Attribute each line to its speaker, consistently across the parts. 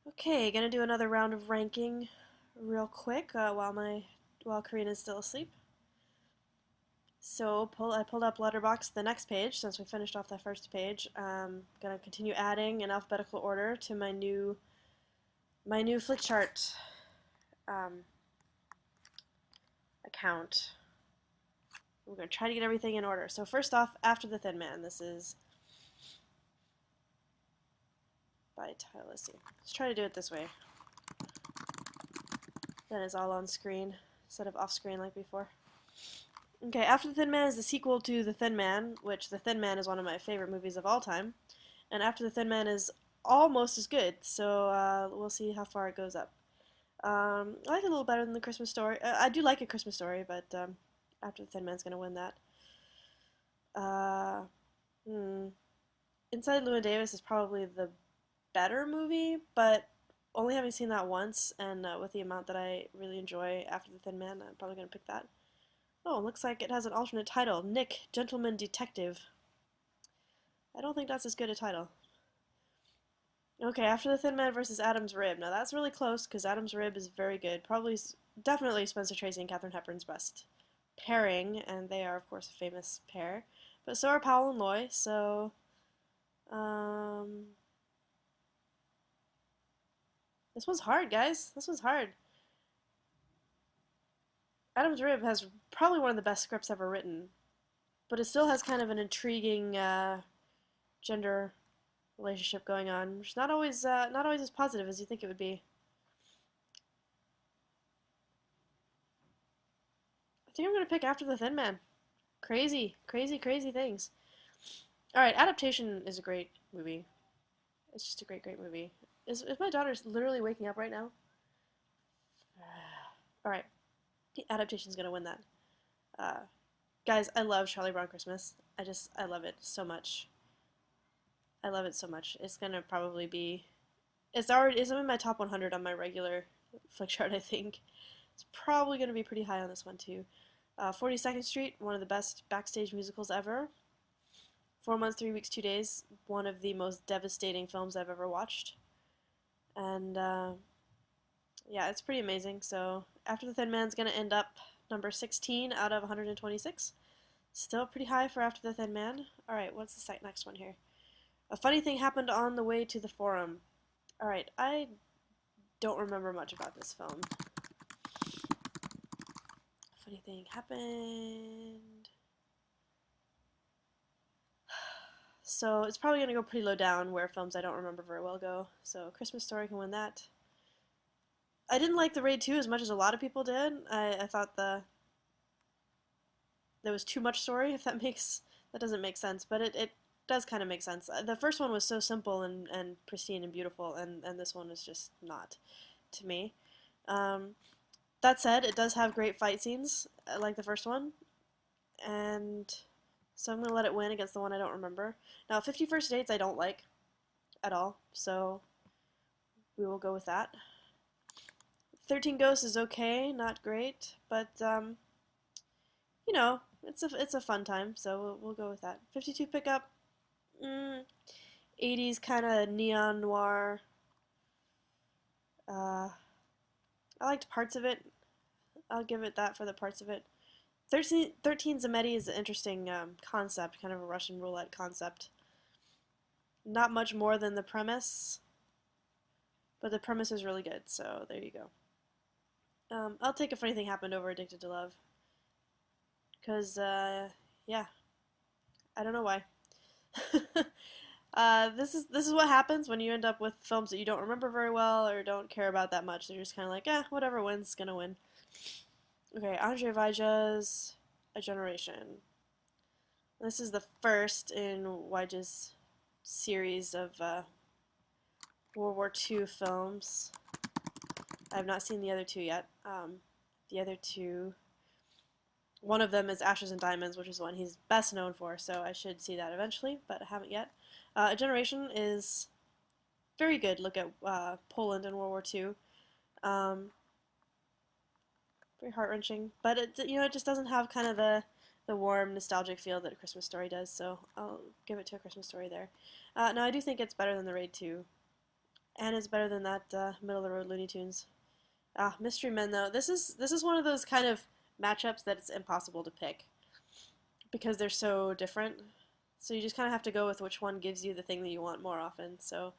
Speaker 1: Okay, gonna do another round of ranking real quick while Karina's still asleep. So I pulled up Letterboxd, the next page, since we finished off the first page. Gonna continue adding in alphabetical order to my new Flickchart um, account. We're gonna try to get everything in order. So first off, After the Thin Man. This is by title. Let's see. Let's try to do it this way. Then it's all on screen instead of off screen like before. Okay, After the Thin Man is the sequel to The Thin Man, which The Thin Man is one of my favorite movies of all time. And After the Thin Man is almost as good, so we'll see how far it goes up. I like it a little better than The Christmas Story. I do like A Christmas Story, but After the Thin Man's gonna win that. Uh, hmm. Inside Llewyn Davis is probably the better movie, but only having seen that once, and with the amount that I really enjoy After the Thin Man, I'm probably gonna pick that. Oh, looks like it has an alternate title. Nick, Gentleman Detective. I don't think that's as good a title. Okay, After the Thin Man versus Adam's Rib. Now that's really close because Adam's Rib is very good. Probably, definitely Spencer Tracy and Katharine Hepburn's best pairing, and they are, of course, a famous pair. But so are Powell and Loy, so. Um, this one's hard, guys. This one's hard. Adam's Rib has probably one of the best scripts ever written, but it still has kind of an intriguing gender relationship going on, which is not always as positive as you think it would be. I think I'm gonna pick After the Thin Man. Crazy, crazy, crazy things. All right, Adaptation is a great movie. It's just a great, great movie. Is my daughter literally waking up right now? All right, Adaptation's gonna win that. Uh, Guys, I love Charlie Brown Christmas. I love it so much. I love it so much. It's gonna probably be. It's in my top 100 on my regular Flickchart, I think. It's probably gonna be pretty high on this one too. 42nd Street, one of the best backstage musicals ever. 4 months, 3 weeks, 2 days, one of the most devastating films I've ever watched. And yeah, it's pretty amazing. So After the Thin Man's gonna end up number 16 out of 126. Still pretty high for After the Thin Man. All right, what's the next one here? A funny thing happened on the way to the forum. All right, I don't remember much about this film. Funny thing happened. So it's probably going to go pretty low down where films I don't remember very well go. So Christmas Story can win that. I didn't like The Raid 2 as much as a lot of people did. I thought there was too much story, if that doesn't make sense, but it does kind of make sense. The first one was so simple and pristine and beautiful, and this one is just not to me. Um, that said, it does have great fight scenes, like the first one, and so I'm going to let it win against the one I don't remember. Now, 51st Dates I don't like at all, so we will go with that. 13 Ghosts is okay, not great, but you know, it's a fun time, so we'll go with that. 52 Pickup, 80s kind of neon noir. Uh, I liked parts of it. I'll give it that for the parts of it. 13 Zametti is an interesting concept, kind of a Russian roulette concept. Not much more than the premise, but the premise is really good, so there you go. I'll take If Anything Happened over Addicted to Love. Because, yeah, I don't know why. This is what happens when you end up with films that you don't remember very well or don't care about that much. They're just kind of like, whatever wins, gonna win. Okay, Andrzej Wajda's A Generation. This is the first in Wajda's series of World War II films. I have not seen the other two yet. The other two, one of them is Ashes and Diamonds, which is the one he's best known for, so I should see that eventually, but I haven't yet. A Generation is very good look at Poland in World War II. Very heart-wrenching, but it just doesn't have kind of the warm, nostalgic feel that A Christmas Story does, so I'll give it to A Christmas Story there. Now, I do think it's better than The Raid 2. and it's better than that middle of the road Looney Tunes. Ah, Mystery Men though. This is one of those kind of matchups that it's impossible to pick because they're so different. So you just kind of have to go with which one gives you the thing that you want more often. So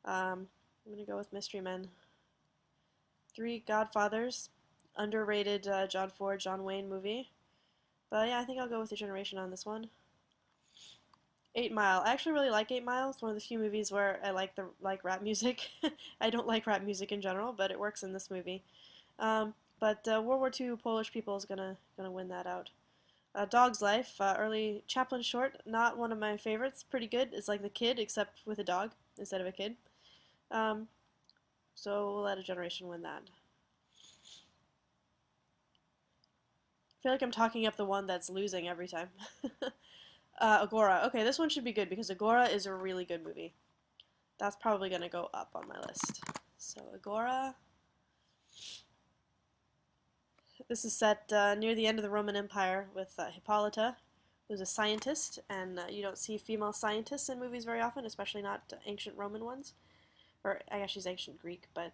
Speaker 1: I'm gonna go with Mystery Men. Three Godfathers, underrated John Ford, John Wayne movie. But yeah, I think I'll go with The Generation on this one. 8 Mile. I actually really like 8 Mile. It's one of the few movies where I like rap music. I don't like rap music in general, but it works in this movie. But World War II Polish people is gonna win that out. Dog's Life, early Chaplin short, not one of my favorites. Pretty good. It's like The Kid, except with a dog instead of a kid. Um, so we'll let A Generation win that. I feel like I'm talking up the one that's losing every time. Agora. Okay, this one should be good because Agora is a really good movie. That's probably going to go up on my list. So Agora. This is set near the end of the Roman Empire with Hippolyta, who's a scientist, and you don't see female scientists in movies very often, especially not ancient Roman ones. Or I guess she's ancient Greek, but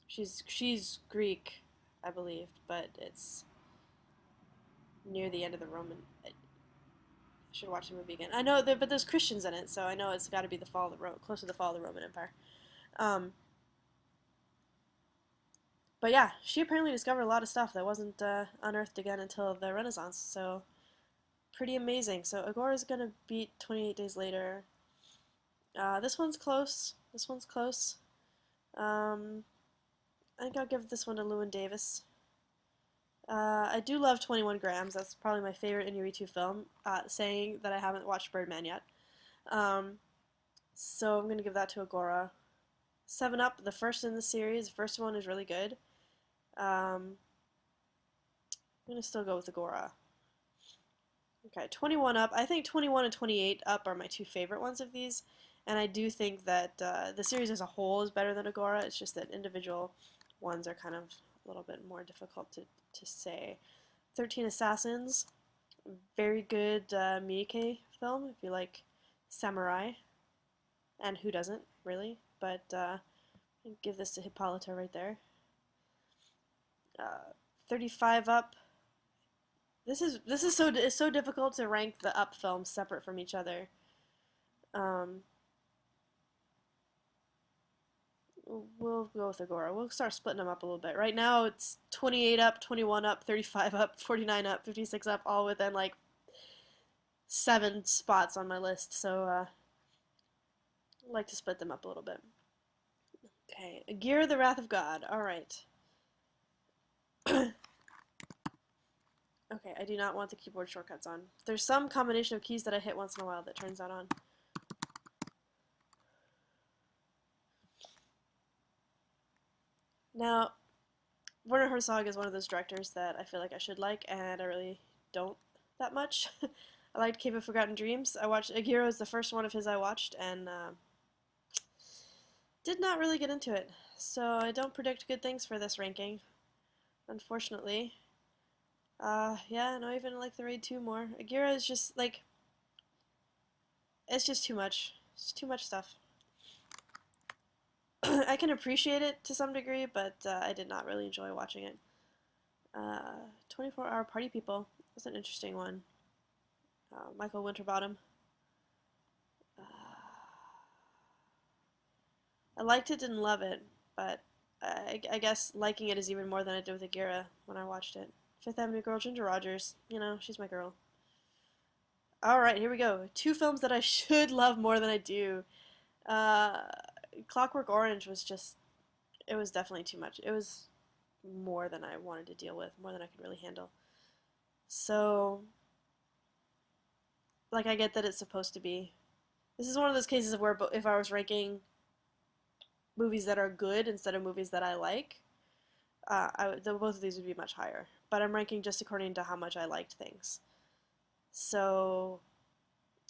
Speaker 1: she's Greek, I believe, but it's near the end of the Roman. I should watch the movie again. I know, but there's Christians in it, so I know it's got to be the fall of the close to the fall of the Roman Empire. Um, but yeah, she apparently discovered a lot of stuff that wasn't unearthed again until the Renaissance. So pretty amazing. So Agora's gonna beat 28 Days Later. This one's close. This one's close. I think I'll give this one to Llewyn Davis. I do love 21 Grams. That's probably my favorite Inuyasha film. Saying that I haven't watched Birdman yet. So I'm going to give that to Agora. 7 Up, the first in the series. The first one is really good. I'm going to still go with Agora. Okay, 21 Up. I think 21 and 28 Up are my two favorite ones of these. And I do think that the series as a whole is better than Agora. It's just that individual ones are kind of a little bit more difficult to say. 13 Assassins. Very good Miike film if you like samurai. And who doesn't, really? But I'd give this to Hippolyta right there. 35 Up. This is it's so difficult to rank the Up films separate from each other. We'll go with Agora. We'll start splitting them up a little bit. Right now it's 28 Up, 21 Up, 35 Up, 49 Up, 56 Up, all within like 7 spots on my list. So I'd like to split them up a little bit. Okay, Gear the Wrath of God. Alright. Okay, I do not want the keyboard shortcuts on. There's some combination of keys that I hit once in a while that turns that on. Now, Werner Herzog is one of those directors that I feel like I should like, and I really don't that much. I liked Cave of Forgotten Dreams. I watched Agiro is the first one of his I watched, and did not really get into it. So I don't predict good things for this ranking, unfortunately. Yeah, no, I even like the Raid 2 more. Agira is just, like, it's just too much. It's too much stuff. I can appreciate it to some degree, but I did not really enjoy watching it. 24 Hour Party People was an interesting one. Michael Winterbottom. I liked it, didn't love it, but I guess liking it is even more than I did with Agira when I watched it. Fifth Avenue Girl, Ginger Rogers. You know, she's my girl. Alright, here we go. 2 films that I should love more than I do. Clockwork Orange was just, it was definitely too much. It was more than I wanted to deal with, more than I could really handle. So, like, I get that it's supposed to be. This is one of those cases of where if I was ranking movies that are good instead of movies that I like, both of these would be much higher. But I'm ranking just according to how much I liked things. So,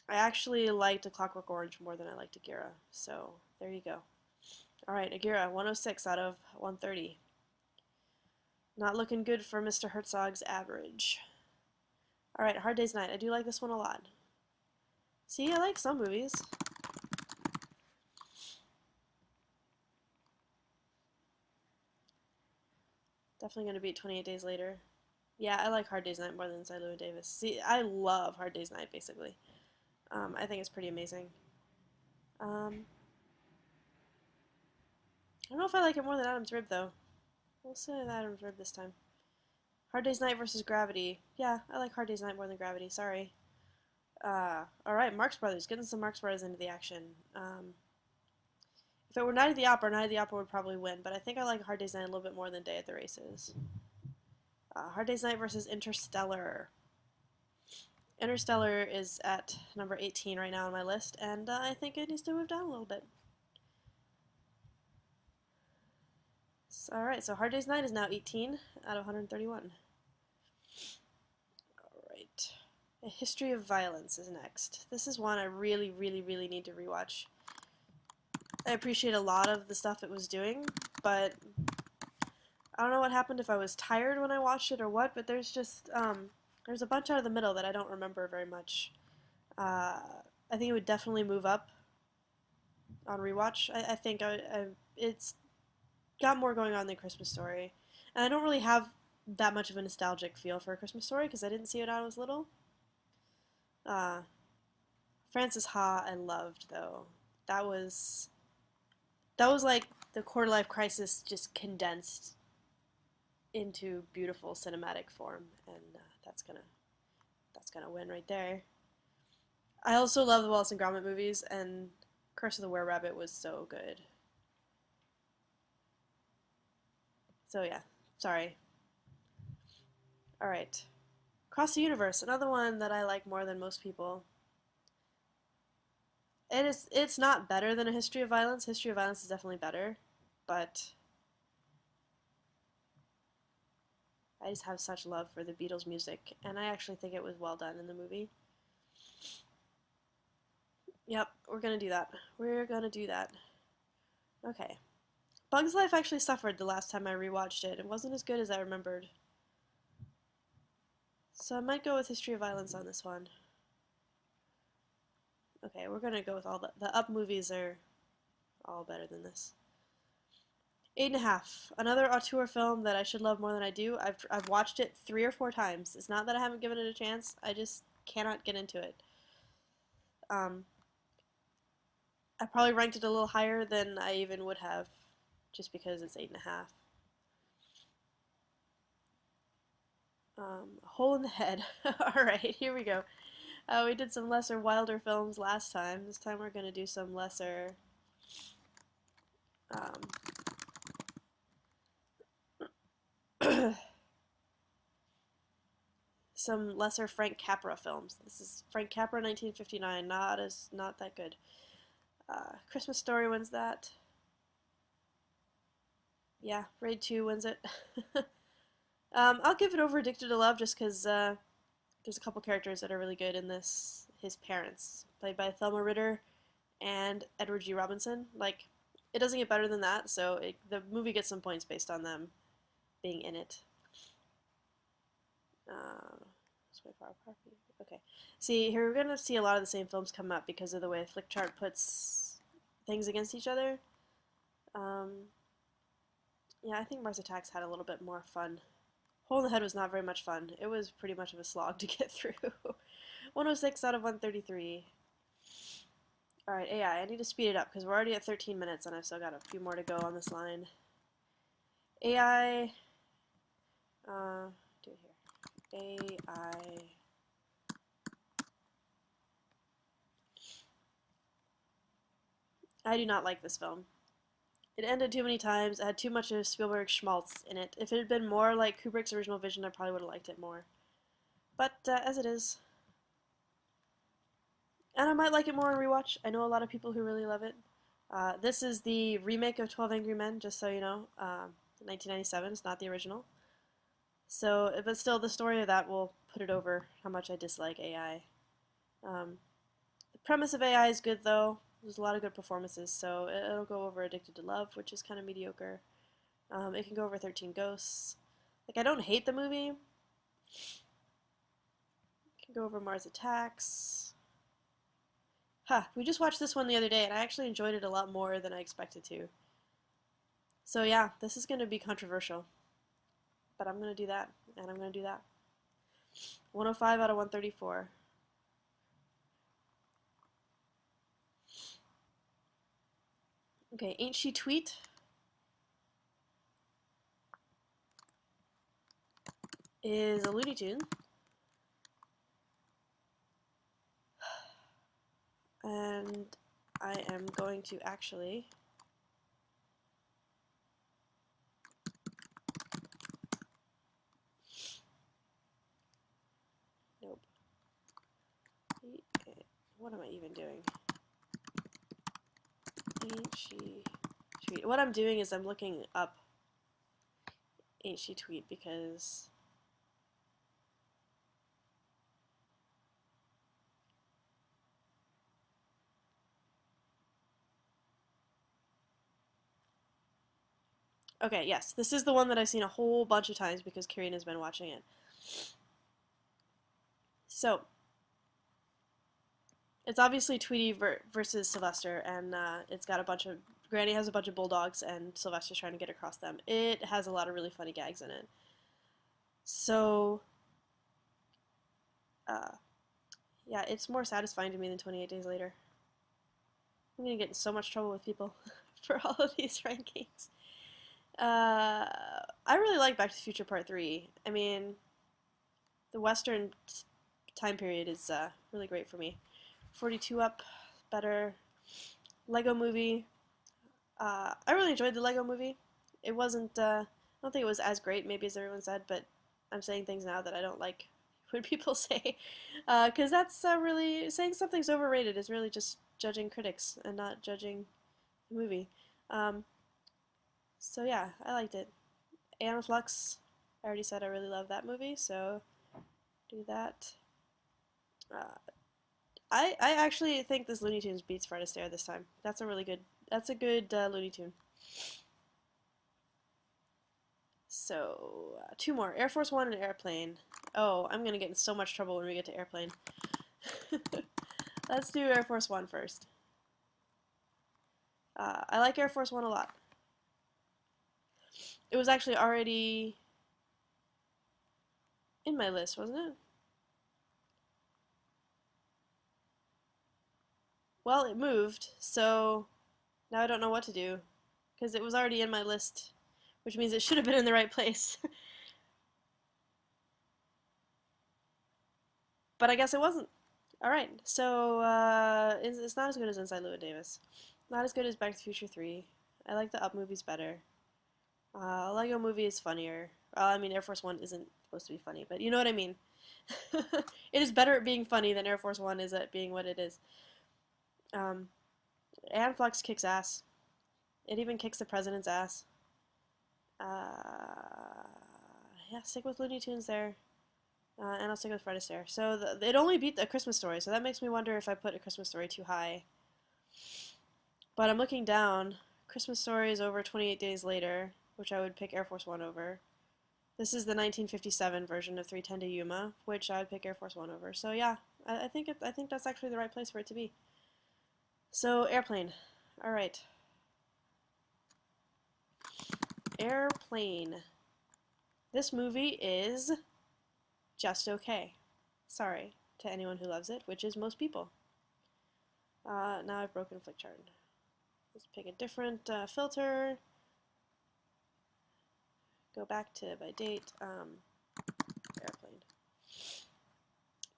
Speaker 1: I actually liked A Clockwork Orange more than I liked Agira. So, there you go. Alright, Agira, 106 out of 130. Not looking good for Mr. Herzog's average. Alright, Hard Day's Night. I do like this one a lot. See, I like some movies. Definitely going to beat 28 Days Later. Yeah, I like Hard Day's Night more than Inside Llewyn Davis. See, I love Hard Day's Night, basically. I think it's pretty amazing. Um, I don't know if I like it more than Adam's Rib, though. We'll say Adam's Rib this time. Hard Day's Night versus Gravity. Yeah, I like Hard Day's Night more than Gravity. Sorry. Alright, Marx Brothers. Getting some Marx Brothers into the action. If it were Night of the Opera would probably win, but I think I like Hard Day's Night a little bit more than Day at the Races. Hard Day's Night versus Interstellar. Interstellar is at number 18 right now on my list, and I think it needs to move down a little bit. Alright, so Hard Day's Night is now 18 out of 131. Alright. A History of Violence is next. This is one I really, really, really need to rewatch. I appreciate a lot of the stuff it was doing, but I don't know what happened, if I was tired when I watched it or what, but there's just, there's a bunch out of the middle that I don't remember very much. I think it would definitely move up on rewatch. I think it's got more going on than Christmas Story. And I don't really have that much of a nostalgic feel for a Christmas Story because I didn't see it when I was little. Uh, Frances Ha I loved, though. That was like the quarter life crisis just condensed into beautiful cinematic form, and that's gonna win right there. I also love the Wallace and Gromit movies, and Curse of the Were-Rabbit was so good. So yeah, sorry. Alright. Across the Universe, another one that I like more than most people. It's not better than A History of Violence. History of Violence is definitely better, but I just have such love for the Beatles music, and I actually think it was well done in the movie. Yep, we're gonna do that. We're gonna do that. Okay. Bug's Life actually suffered the last time I rewatched it. It wasn't as good as I remembered. So I might go with History of Violence on this one. Okay, we're gonna go with all the Up movies are all better than this. 8.5. Another auteur film that I should love more than I do. I've watched it 3 or 4 times. It's not that I haven't given it a chance. I just cannot get into it. I probably ranked it a little higher than I even would have, just because it's 8.5. Hole in the Head. Alright, here we go. We did some lesser Wilder films last time. This time we're going to do some lesser some lesser Frank Capra films. This is Frank Capra 1959. Not that good. Christmas Story wins that. Yeah, Raid 2 wins it. I'll give it over Addicted to Love just because there's a couple characters that are really good in this. His parents, played by Thelma Ritter and Edward G. Robinson. Like, it doesn't get better than that, so the movie gets some points based on them being in it. Okay. See, here we're going to see a lot of the same films come up because of the way Flickchart puts things against each other. Yeah, I think Mars Attacks had a little bit more fun. Hole in the Head was not very much fun. It was pretty much of a slog to get through. 106 out of 133. Alright, AI, I need to speed it up because we're already at 13 minutes and I've still got a few more to go on this line. AI, do it here. AI. I do not like this film. It ended too many times. It had too much of Spielberg's schmaltz in it. If it had been more like Kubrick's original vision, I probably would have liked it more. But as it is. And I might like it more on rewatch. I know a lot of people who really love it. This is the remake of 12 Angry Men, just so you know. 1997, it's not the original. So, but still, the story of that will put it over how much I dislike AI. The premise of AI is good, though. There's a lot of good performances, so it'll go over Addicted to Love, which is kind of mediocre. It can go over 13 Ghosts. Like, I don't hate the movie. It can go over Mars Attacks. We just watched this one the other day, and I actually enjoyed it a lot more than I expected to. So yeah, this is going to be controversial. but I'm going to do that, and I'm going to do that. 105 out of 134. Okay, Ain't She Tweet is a Looney Tune. And I am going to actually nope. What am I even doing? Ain't She Tweet. What I'm doing is I'm looking up Ain't She Tweet because okay, yes, this is the one that I've seen a whole bunch of times because Karina's been watching it. So, it's obviously Tweety versus Sylvester, and it's got a bunch of Granny has a bunch of bulldogs, and Sylvester's trying to get across them. It has a lot of really funny gags in it. So, uh, yeah, it's more satisfying to me than 28 Days Later. I'm gonna get in so much trouble with people for all of these rankings. I really like Back to the Future Part 3. I mean, the Western time period is really great for me. 42 Up, better. Lego Movie. I really enjoyed the Lego Movie. It wasn't, I don't think it was as great, maybe as everyone said, but I'm saying things now that I don't like when people say. Because that's really, saying something's overrated is really just judging critics and not judging the movie. Um, so yeah, I liked it. Aeon Flux, I already said I really love that movie, so do that. Uh, I actually think this Looney Tunes beats Fred Astaire this time. That's a good Looney Tune. So, two more. Air Force One and Airplane. Oh, I'm gonna get in so much trouble when we get to Airplane. Let's do Air Force One first. I like Air Force One a lot. It was actually already in my list, wasn't it? Well, it moved, so now I don't know what to do. Because it was already in my list, which means it should have been in the right place. But I guess it wasn't. Alright, so it's not as good as Inside Llewyn Davis. Not as good as Back to the Future 3. I like the Up movies better. Lego Movie is funnier. I mean, Air Force One isn't supposed to be funny, but you know what I mean. It is better at being funny than Air Force One is at being what it is. Um, Aeon Flux kicks ass. It even kicks the president's ass. Yeah, stick with Looney Tunes there. And I'll stick with Fred Astaire. So it only beat A Christmas Story, so that makes me wonder if I put A Christmas Story too high. But I'm looking down. Christmas Story is over 28 Days Later, which I would pick Air Force One over. This is the 1957 version of 310 to Yuma, which I would pick Air Force One over. So yeah, I think that's actually the right place for it to be. So Airplane. All right. Airplane. This movie is just okay. Sorry to anyone who loves it, which is most people. Now I've broken Flickchart. Let's pick a different filter. Go back to by date. Airplane.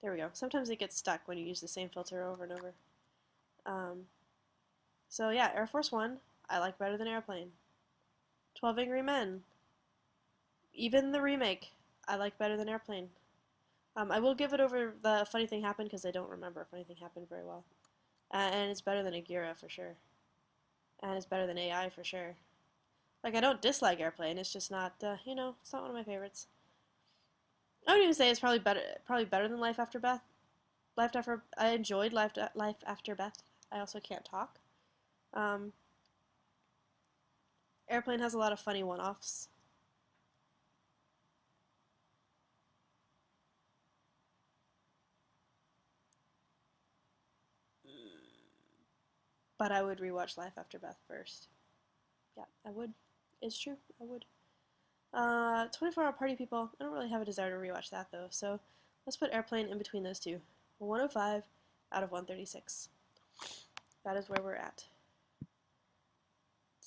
Speaker 1: There we go. Sometimes it gets stuck when you use the same filter over and over. So yeah, Air Force One, I like better than Airplane. 12 Angry Men, even the remake, I like better than Airplane. I will give it over the Funny Thing Happened because I don't remember Funny Thing Happened very well. And it's better than Agira for sure. And it's better than AI for sure. Like, I don't dislike Airplane, it's just not, it's not one of my favorites. I would even say it's probably better than Life After Beth. I enjoyed Life After Beth. I also can't talk. Um, Airplane has a lot of funny one-offs. But I would rewatch Life After Beth first. Yeah, I would. It's true. I would. 24-Hour Party People. I don't really have a desire to rewatch that though, so let's put Airplane in between those two. 105 out of 136. That is where we're at.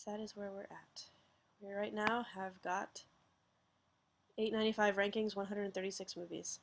Speaker 1: That is where we're at. We right now have got 895 rankings, 136 movies.